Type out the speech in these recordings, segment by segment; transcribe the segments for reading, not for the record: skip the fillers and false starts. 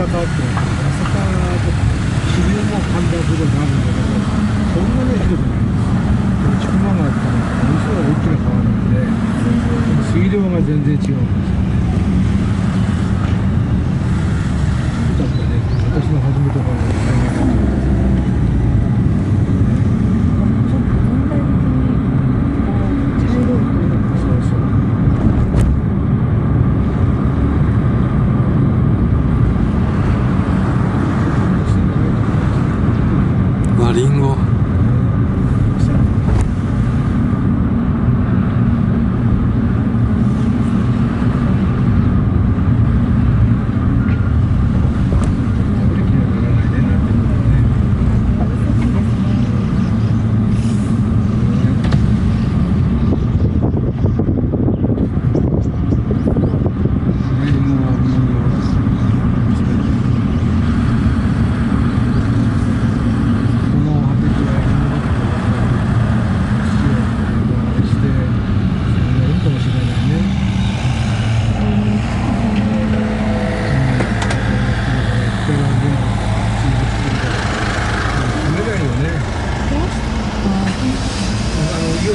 朝霞って朝霞と支流も氾濫することになるんだけど、そんなにひどくないんです。千曲川ってものすごい大きな川なんで、水量が全然違うんですよね。だってね、私の初めての海岸だとリンゴ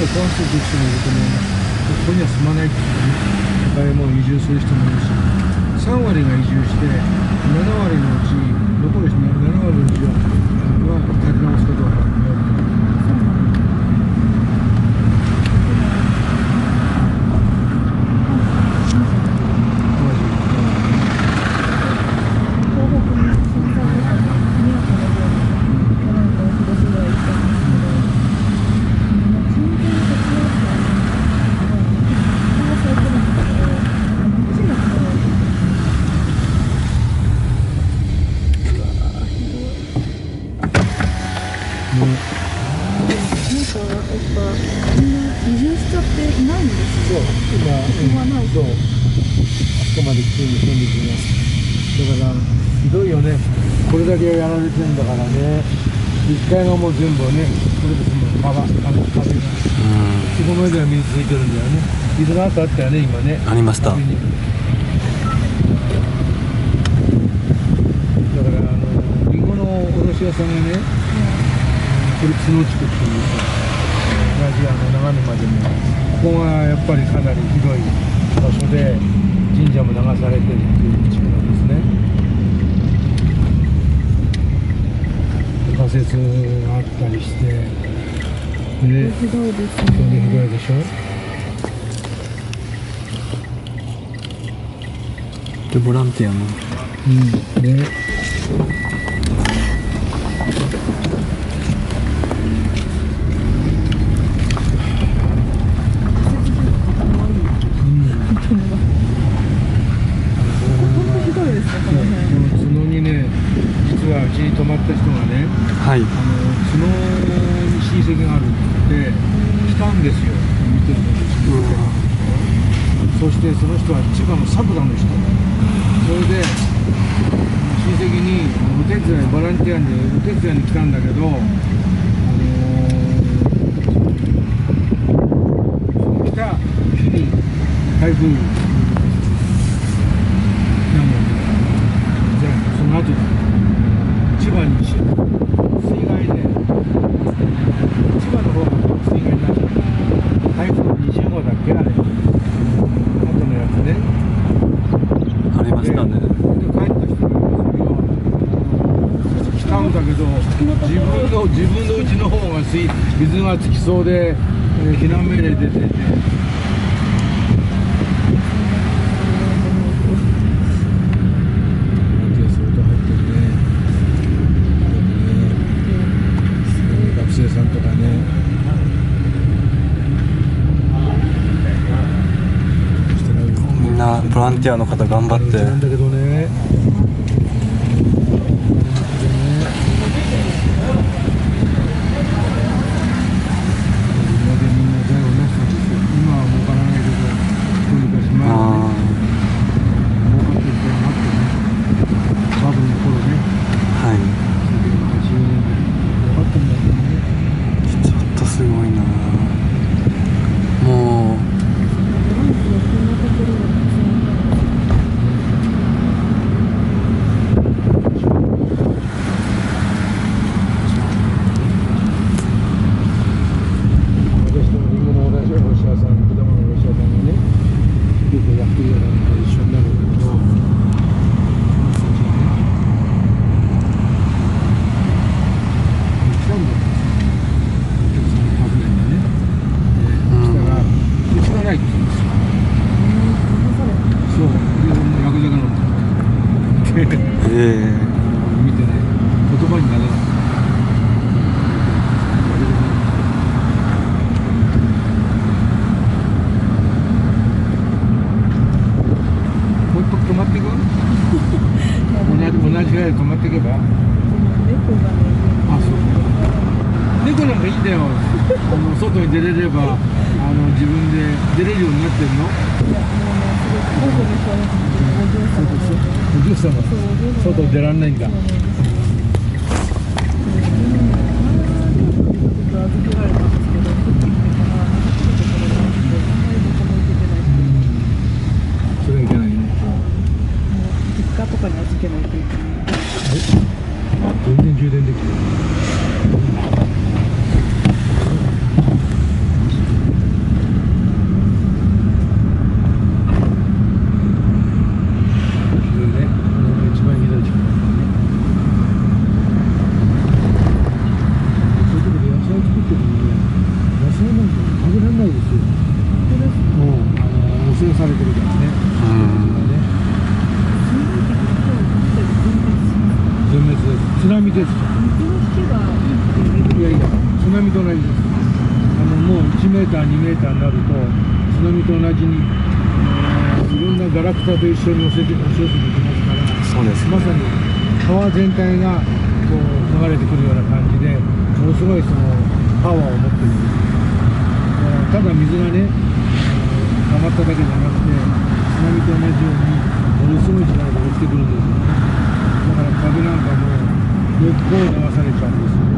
壊していく人もいると思います。ここには住まないっていうね、都会も移住する人もいるし、3割が移住して、7割のうち、残る人の7割のうちは建て直すことができる。移住しちゃっていないんですよ。今、そう、あそこまで来てるんですよ。だから、ひどいよね。これだけやられてるんだからね。1階がもう全部ね、これですもん、壁が。そこまでは水ついてるんだよね。水があったよね、今ね。ありました。だから、リンゴの卸屋さんがね、これ角地区っていうんですよ。同じ長沼でも、ここがやっぱりかなりひどい場所で、神社も流されてるっていう地区なんですね。仮設があったりして、で、ひどいですね。ひどいでしょ。でボランティアの。ね。実はうちに泊まった人がね、はい、角に親戚があるって来たんですよ、見てるのに。そしてその人は千葉の佐倉の人。それで親戚にお手伝い、ボランティアでお手伝いに来たんだけど、来た日に台風なので、じゃあその後だ、千葉に水害で、千葉の方が水害になっちゃった。台風20号だっけ、あれ、後のやつね。ありましたね。で帰った人が来たんだけど、自分のうちの方が水がつきそうで、避難命令出てて。学生さんとかね、みんなボランティアの方頑張ってなんだけどね。今は儲からないけど、昔前はね、儲かってる時代もあってね、バブルの頃ね。はい。80年代儲かってんだよね。ちょっとすごいな。もうボランティアこんなところで活躍。 ね、見てね、言葉にならない。もう一泊泊まっていく？同じ部屋で泊まっていけば？猫がね、あ、そう。猫なんかいいんだよ。外に出れれば、自分で出れるようになってるの？いや、もうね、すごく保護にされてて、お嬢様で。お嬢様。そう、お嬢様。外出らんないんだ。そうなんですよ。ちょっと預けられたんですけど、取ってきてから、なんかちょっとこれがあって、あんまりどこも行けてないし、それはいけないね。もう実家とかに預けないといけない。あ、全然充電できてる。汚染されてるからね。全滅です。津波です。水の引けばいいっていう。いやいや、津波と同じです。もう1メーター、2メーターになると、津波と同じに、いろんなガラクタと一緒に押し寄せてきますから、そうですね。まさに川全体がこう流れてくるような感じで、ものすごいそのパワーを持ってるんです。ただ水がね、溜まっただけじゃなくて、津波と同じように、ものすごい力で落ちてくるんですよね。だから壁なんかも、結構流されちゃうんですよ。